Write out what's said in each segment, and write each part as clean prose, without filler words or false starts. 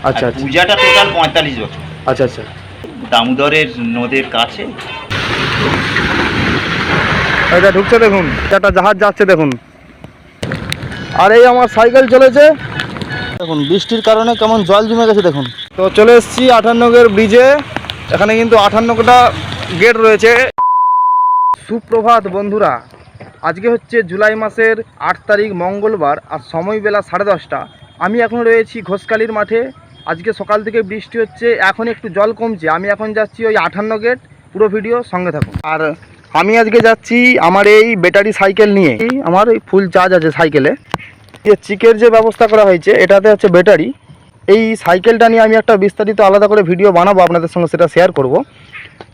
আচ্ছা আচ্ছা পূজাটা টোটাল 45 বছর। আচ্ছা আচ্ছা। দামোদরের নদের কাছে। এটা ঢুকছে দেখুন, একটা জাহাজ যাচ্ছে দেখুন। আর এই আমার সাইকেল চলেছে দেখুন, বৃষ্টির কারণে কেমন জল জমে গেছে দেখুন। তো চলে এসেছি 58 ব্রিজে। এখানে কিন্তু 58টা গেট রয়েছে। সুপ্রভাত বন্ধুরা, আজকে হচ্ছে জুলাই মাসের 8 তারিখ মঙ্গলবার, আর সময় বেলা 10:30। আমি এখন রয়েছি ঘোষকালীর মাঠে। আজকে সকাল থেকে বৃষ্টি হচ্ছে, এখন একটু জল কমছে। আমি এখন যাচ্ছি ওই 58 গেট, পুরো ভিডিও সঙ্গে থাকুন। আর আমি আজকে যাচ্ছি আমার এই ব্যাটারি সাইকেল নিয়ে। আমার এই ফুল চার্জ আছে সাইকেলে। যে চিকের যে ব্যবস্থা করা হয়েছে এটাতে হচ্ছে ব্যাটারি। এই সাইকেলটা নিয়ে আমি একটা বিস্তারিত আলাদা করে ভিডিও বানাবো, আপনাদের সঙ্গে সেটা শেয়ার করব।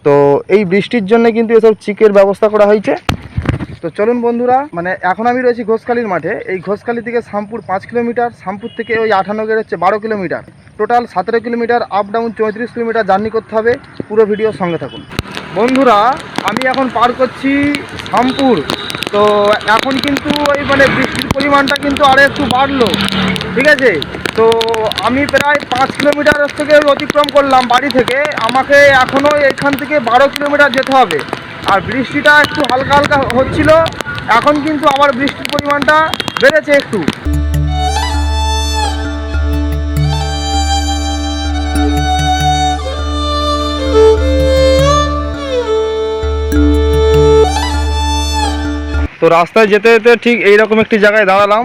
তো এই বৃষ্টির জন্য কিন্তু এসব চিকের ব্যবস্থা করা হয়েছে। তো চলুন বন্ধুরা, মানে এখন আমি রয়েছি ঘোষকালীর মাঠে। এই ঘোষকালী থেকে শামপুর 5 কিলোমিটার, শামপুর থেকে ওই 58 গেট হচ্ছে 12 kilometre, total 17 kilometre, up down 34 kilometre journey করতে হবে। পুরো ভিডিও সঙ্গে থাকুন বন্ধুরা। আমি এখন পার করছি শামপুর। তো এখন কিন্তু ওই মানে বৃষ্টির পরিমাণটা কিন্তু আরও একটু বাড়লো, ঠিক আছে। তো আমি প্রায় 5 কিলোমিটার থেকে অতিক্রম করলাম বাড়ি থেকে। আমাকে এখনও এখান থেকে 12 কিলোমিটার যেতে হবে। আর বৃষ্টিটা একটু হালকা হালকা হচ্ছিল, এখন কিন্তু আবার বৃষ্টির পরিমাণটা বেড়েছে একটু। তো রাস্তায় যেতে যেতে ঠিক এইরকম একটি জায়গায় দাঁড়ালাম।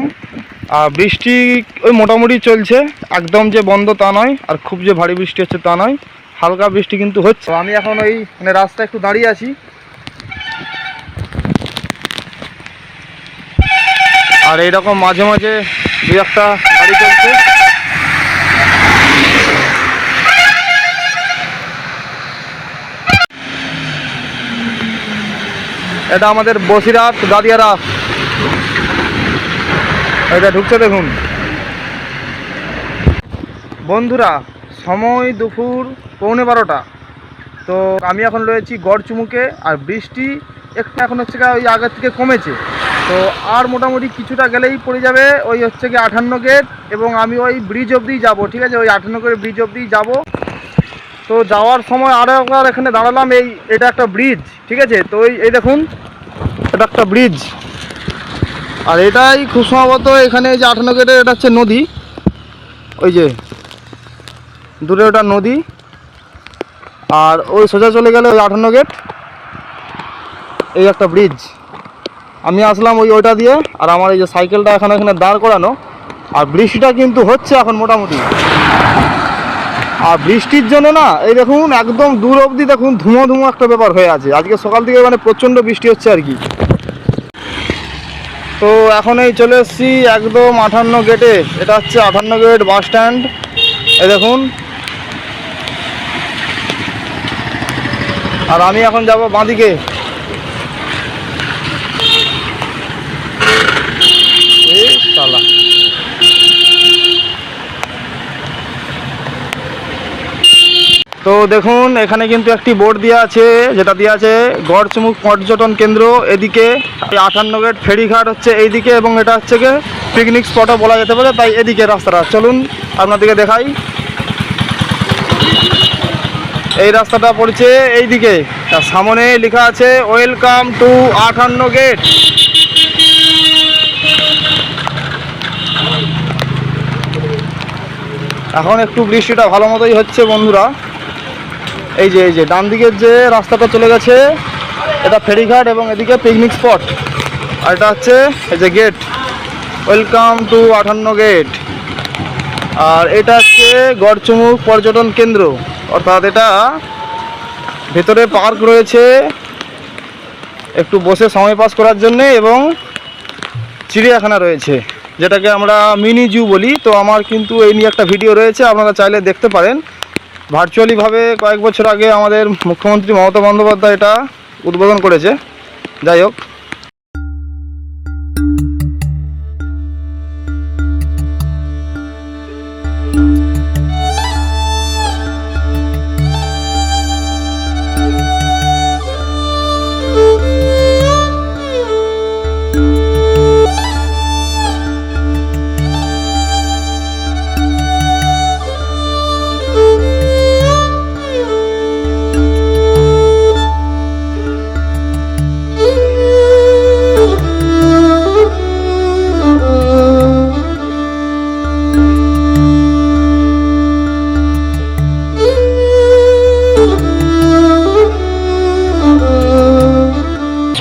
আর বৃষ্টি ওই মোটামুটি চলছে, একদম যে বন্ধ তা নয়, আর খুব যে ভারী বৃষ্টি হচ্ছে তা নয়, হালকা বৃষ্টি কিন্তু হচ্ছে। আমি এখন ওই মানে রাস্তায় একটু দাঁড়িয়ে আছি। আর এইরকম মাঝে মাঝে দু একটা গাড়ি চলছে। এটা আমাদের বসিরহাট দাদিয়ারা, এটা ঢুকছে দেখুন বন্ধুরা। সময় দুপুর 11:15। তো আমি এখন রয়েছি গড়চুমুকে। আর বৃষ্টি একটু এখন হচ্ছে ওই আগের থেকে কমেছে। তো আর মোটামুটি কিছুটা গেলেই পড়ে যাবে ওই হচ্ছে কি 58 গেট, এবং আমি ওই ব্রিজ অবধি যাব, ঠিক আছে। ওই 58 গেট ব্রিজ অবধি যাব। তো যাওয়ার সময় আরও একবার এখানে দাঁড়ালাম। এটা একটা ব্রিজ, ঠিক আছে। তো এই দেখুন, এটা একটা ব্রিজ। আর এটাই খুব সম্ভবত এখানে যে 58 গেটের এটা হচ্ছে নদী, ওই যে দূরে ওটা নদী। আর ওই সোজা চলে গেলে ওই 58 গেট, এই একটা ব্রিজ। আমি আসলাম ওইটা দিয়ে। আর আমার এই যে সাইকেলটা এখানে দাঁড় করানো। আর বৃষ্টিটা কিন্তু হচ্ছে এখন মোটামুটি। আর বৃষ্টির জন্য না এই দেখুন একদম দূর অবধি দেখুন ধুমো ধুমো একটা ব্যাপার হয়ে আছে। আজকে সকাল থেকে মানে প্রচণ্ড বৃষ্টি হচ্ছে আর কি। তো এখন এই চলে এসেছি একদম 58 গেটে। এটা হচ্ছে 58 গেট বাস স্ট্যান্ড। এই দেখুন। আর আমি এখন যাব বাঁদিকে। তো দেখুন এখানে কিন্তু একটি বোর্ড দেওয়া আছে, যেটা দেওয়া আছে গড়চুমুক পর্যটন কেন্দ্র। এদিকে 58 গেট ফেরিঘাট হচ্ছে এইদিকে, এবং এটা হচ্ছে গিয়ে পিকনিক স্পটও বলা যেতে পারে, তাই এদিকে রাস্তাটা। চলুন আপনাদেরকে দেখাই। এই রাস্তাটা পড়ছে এইদিকে, তার সামনে লেখা আছে ওয়েলকাম টু 58 গেট। এখন একটু বৃষ্টিটা ভালো মতোই হচ্ছে বন্ধুরা। এই যে ডান দিকের যে রাস্তাটা চলে গেছে এটা ফেরিঘাট, এবং এদিকে পিকনিক স্পট। আর এটা হচ্ছে এই যে গেট, ওয়েলকাম টু 58 গেট। আর এটা হচ্ছে গড়চুমুক পর্যটন কেন্দ্র, অর্থাৎ এটা ভেতরে পার্ক রয়েছে একটু বসে সময় পাস করার জন্যে, এবং চিড়িয়াখানা রয়েছে যেটাকে আমরা মিনি জু বলি। তো আমার কিন্তু এই নিয়ে একটা ভিডিও রয়েছে, আপনারা চাইলে দেখতে পারেন। ভার্চুয়ালিভাবে কয়েক বছর আগে আমাদের মুখ্যমন্ত্রী মমতা বন্দ্যোপাধ্যায় এটা উদ্বোধন করেছে। যাই হোক,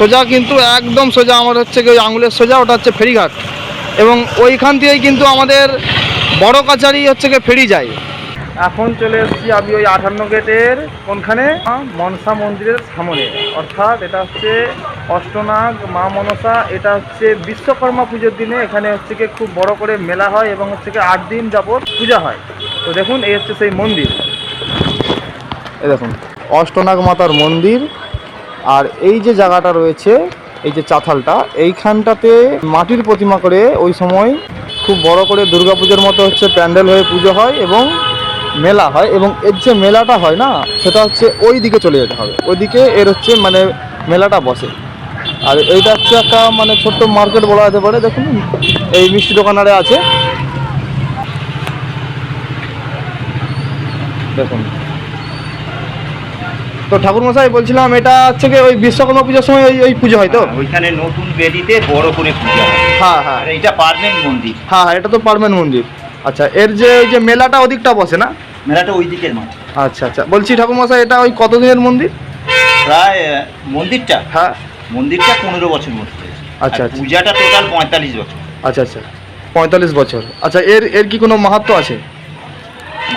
সোজা কিন্তু একদম সোজা আমার হচ্ছে কি ওই আঙুলের সোজা, ওটা হচ্ছে ফেরিঘাট। এবং ওইখান থেকেই কিন্তু আমাদের বড় কাছারি হচ্ছে কি ফেরি যায়। এখন চলে এসেছি আমি ওই 58 গেটের কোনখানে, মনসা মন্দিরের সামনে, অর্থাৎ এটা হচ্ছে অষ্টনাগ মা মনসা। এটা হচ্ছে বিশ্বকর্মা পুজোর দিনে এখানে হচ্ছে কি খুব বড় করে মেলা হয় এবং হচ্ছে কি 8 দিন যাবত পূজা হয়। তো দেখুন এই হচ্ছে সেই মন্দির, এই দেখুন অষ্টনাগ মাতার মন্দির। আর এই যে জায়গাটা রয়েছে, এই যে চাতালটা, এইখানটাতে মাটির প্রতিমা করে ওই সময় খুব বড় করে দুর্গাপুজোর মতো হচ্ছে প্যান্ডেল হয়ে পুজো হয় এবং মেলা হয়। এবং এর যে মেলাটা হয় না, সেটা হচ্ছে ওই দিকে চলে যেতে হবে, ওইদিকে এর হচ্ছে মানে মেলাটা বসে। আর এইটা হচ্ছে একটা মানে ছোট্ট মার্কেট বলা যেতে পারে। দেখুন এই মিষ্টি দোকানারে আছে, দেখুন। তো ঠাকুরমশাই বলছিলাম, এটা হচ্ছে কি ওই বিশ্বকর্মা পুজোর সময় ওই পুজো হয় তো? ওইখানে নতুন বেদিতে বড় করে পূজা হয়। হ্যাঁ হ্যাঁ, আর এইটা পার্মানেন্ট মন্দির। হ্যাঁ হ্যাঁ, এটা তো পার্মানেন্ট মন্দির। আচ্ছা, এর যে ওই যে মেলাটা ওদিকটা বসে না? মেলাটা ওই দিকের মাঠ। আচ্ছা আচ্ছা, বলছি ঠাকুরমশাই, এটা ওই কতদিনের মন্দির? প্রায় মন্দিরটা হ্যাঁ, 15 বছর মতো হয়েছে। আচ্ছা, আর আচ্ছা। পূজাটা টোটাল 45 বছর। আচ্ছা আচ্ছা, 45 বছর। আচ্ছা, এর এর কি কোনো মাহাত্ম্য আছে?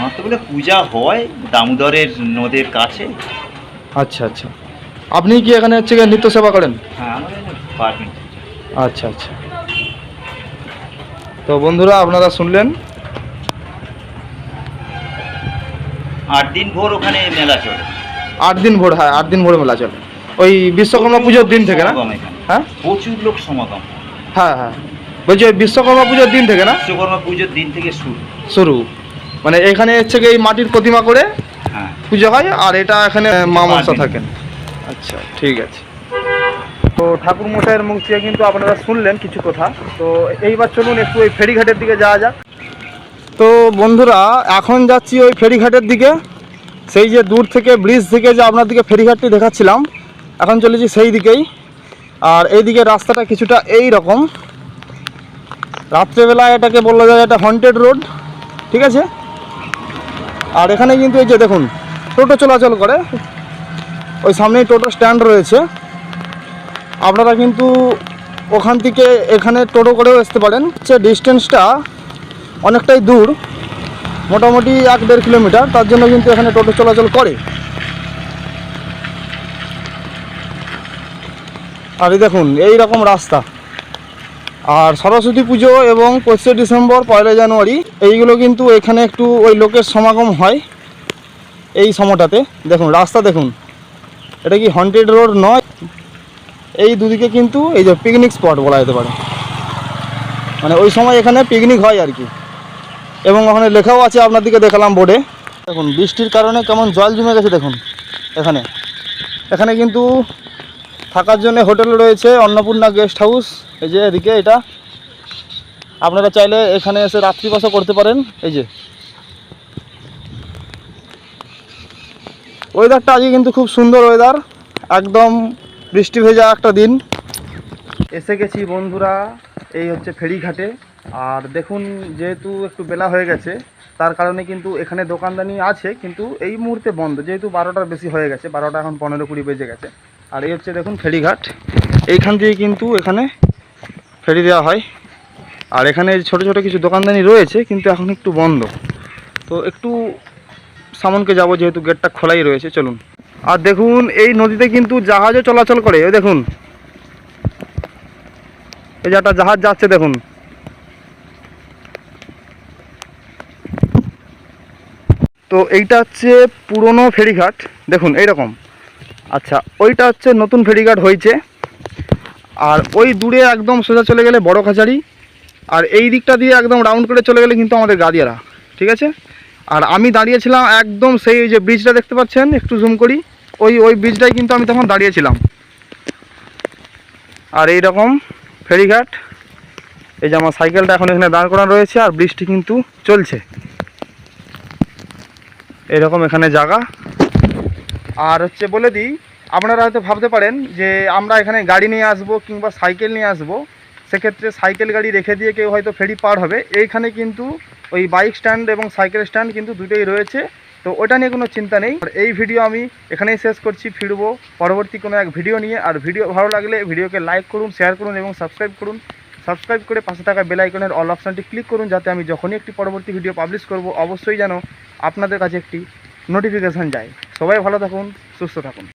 মাত্র বলে পূজা হয় দামোদরের নদের কাছে। আচ্ছা আচ্ছা, আপনি কি এখানে হচ্ছে গিয়ে নিত্য সেবা করেন? হ্যাঁ, আমাদের পার্মানেন্ট। আচ্ছা আচ্ছা। তো বন্ধুরা, আপনারা শুনলেন, 8 দিন ভোর ওখানে মেলা চলে। 8 দিন ভোর, হ্যাঁ 8 দিন ভোর মেলা চলে ওই বিশ্বকর্মা পুজোর দিন থেকে না? সমাগম এখানে। হ্যাঁ প্রচুর লোক সমাগম। হ্যাঁ হ্যাঁ, বলছি ওই বিশ্বকর্মা পুজোর দিন থেকে না বিশ্বকর্মা পুজোর দিন থেকে শুরু। শুরু? মানে এখানে হচ্ছে কি এই মাটির প্রতিমা করে হ্যাঁ, পুজো হয়, আর এটা এখানে মা মনসা থাকেন। আচ্ছা, ঠিক আছে। তো ঠাকুর মশাইয়ের মুখ থেকে কিন্তু আপনারা শুনলেন কিছু কথা। তো এইবার চলুন একটু ওই ফেরিঘাটের দিকে যাওয়া যাক। তো বন্ধুরা, এখন যাচ্ছি ওই ফেরিঘাটের দিকে। সেই যে দূর থেকে ব্রিজ থেকে যে আপনার দিকে ফেরিঘাটটি দেখাচ্ছিলাম, এখন চলেছি সেই দিকেই। আর এই দিকে রাস্তাটা কিছুটা এই রকম, রাত্রেবেলা এটাকে বলা যায় এটা হন্টেড রোড, ঠিক আছে। আর এখানে কিন্তু এই যে দেখুন টোটো চলাচল করে, ওই সামনেই টোটো স্ট্যান্ড রয়েছে। আপনারা কিন্তু ওখান থেকে এখানে টোটো করেও আসতে পারেন। সে ডিস্টেন্সটা অনেকটাই দূর, মোটামুটি 1-1.5 কিলোমিটার, তার জন্য কিন্তু এখানে টোটো চলাচল করে। আর এই দেখুন এই রকম রাস্তা। আর সরস্বতী পুজো এবং 25শে ডিসেম্বর, 1 জানুয়ারি এইগুলো কিন্তু এখানে একটু ওই লোকের সমাগম হয় এই সময়টাতে। দেখুন রাস্তা দেখুন, এটা কি হন্টেড রোড নয়? এই দুদিকে কিন্তু এই যে পিকনিক স্পট বলা যেতে পারে, মানে ওই সময় এখানে পিকনিক হয় আর কি। এবং ওখানে লেখাও আছে, আপনার দিকে দেখালাম বোর্ডে। দেখুন বৃষ্টির কারণে কেমন জল জমে গেছে দেখুন। এখানে এখানে কিন্তু থাকার জন্য হোটেল রয়েছে, অন্নপূর্ণা গেস্ট হাউস। এই যে এদিকে এটা, আপনারা চাইলে এখানে এসে রাত্রিবাসও করতে পারেন। এই যে ওয়েদারটা আজকে কিন্তু খুব সুন্দর ওয়েদার, একদম বৃষ্টি ভেজা একটা দিন। এসে গেছি বন্ধুরা, এই হচ্ছে ফেরিঘাটে। আর দেখুন যেহেতু একটু বেলা হয়ে গেছে, তার কারণে কিন্তু এখানে দোকানদানি আছে, কিন্তু এই মুহূর্তে বন্ধ, যেহেতু 12টার বেশি হয়ে গেছে, 12টা এখন 15-20 বেজে গেছে। আর এই হচ্ছে দেখুন ফেরিঘাট, এইখান দিয়ে কিন্তু এখানে ফেরি দেওয়া হয়। আর এখানে ছোট ছোট কিছু দোকানদানি রয়েছে, কিন্তু এখন একটু বন্ধ। তো একটু সামনকে যাব, যেহেতু গেটটা খোলাই রয়েছে, চলুন। আর দেখুন এই নদীতে কিন্তু জাহাজও চলাচল করে, ওই দেখুন এই যে একটা জাহাজ যাচ্ছে দেখুন। তো এইটা হচ্ছে পুরনো ফেরিঘাট, দেখুন এইরকম। আচ্ছা, ওইটা হচ্ছে নতুন ফেরিঘাট হয়েছে। আর ওই দূরে একদম সোজা চলে গেলে বড় কাছারি, আর এই দিকটা দিয়ে একদম রাউন্ড করে চলে গেলে কিন্তু আমাদের গাদিয়ারা, ঠিক আছে। আর আমি দাঁড়িয়েছিলাম একদম সেই যে ব্রিজটা দেখতে পাচ্ছেন, একটু জুম করি, ওই ব্রিজটাই কিন্তু আমি তখন দাঁড়িয়েছিলাম। আর এই রকম ফেরিঘাট, এই যে আমার সাইকেলটা এখন এখানে দাঁড় করানো রয়েছে, আর বৃষ্টি কিন্তু চলছে এরকম এখানে জায়গা। আর হচ্ছে বলে দিই, আপনারা হয়তো ভাবতে পারেন যে আমরা এখানে গাড়ি নিয়ে আসবো কিংবা সাইকেল নিয়ে আসবো, সেক্ষেত্রে সাইকেল গাড়ি রেখে দিয়ে কেউ হয়তো ফেরি পার হবে। এইখানে কিন্তু ওই বাইক স্ট্যান্ড এবং সাইকেল স্ট্যান্ড কিন্তু দুটোই রয়েছে, তো ওটা নিয়ে কোনো চিন্তা নেই। আর এই ভিডিও আমি এখানেই শেষ করছি, ফিরবো পরবর্তী কোনো এক ভিডিও নিয়ে। আর ভিডিও ভালো লাগলে ভিডিওকে লাইক করুন, শেয়ার করুন এবং সাবস্ক্রাইব করুন। সাবস্ক্রাইব করে পাশে থাকা বেল আইকনের অল অপশানটি ক্লিক করুন, যাতে আমি যখনই একটি পরবর্তী ভিডিও পাবলিশ করব অবশ্যই যেন আপনাদের কাছে একটি নোটিফিকেশান যায়। সবাই ভালো থাকুন, সুস্থ থাকুন।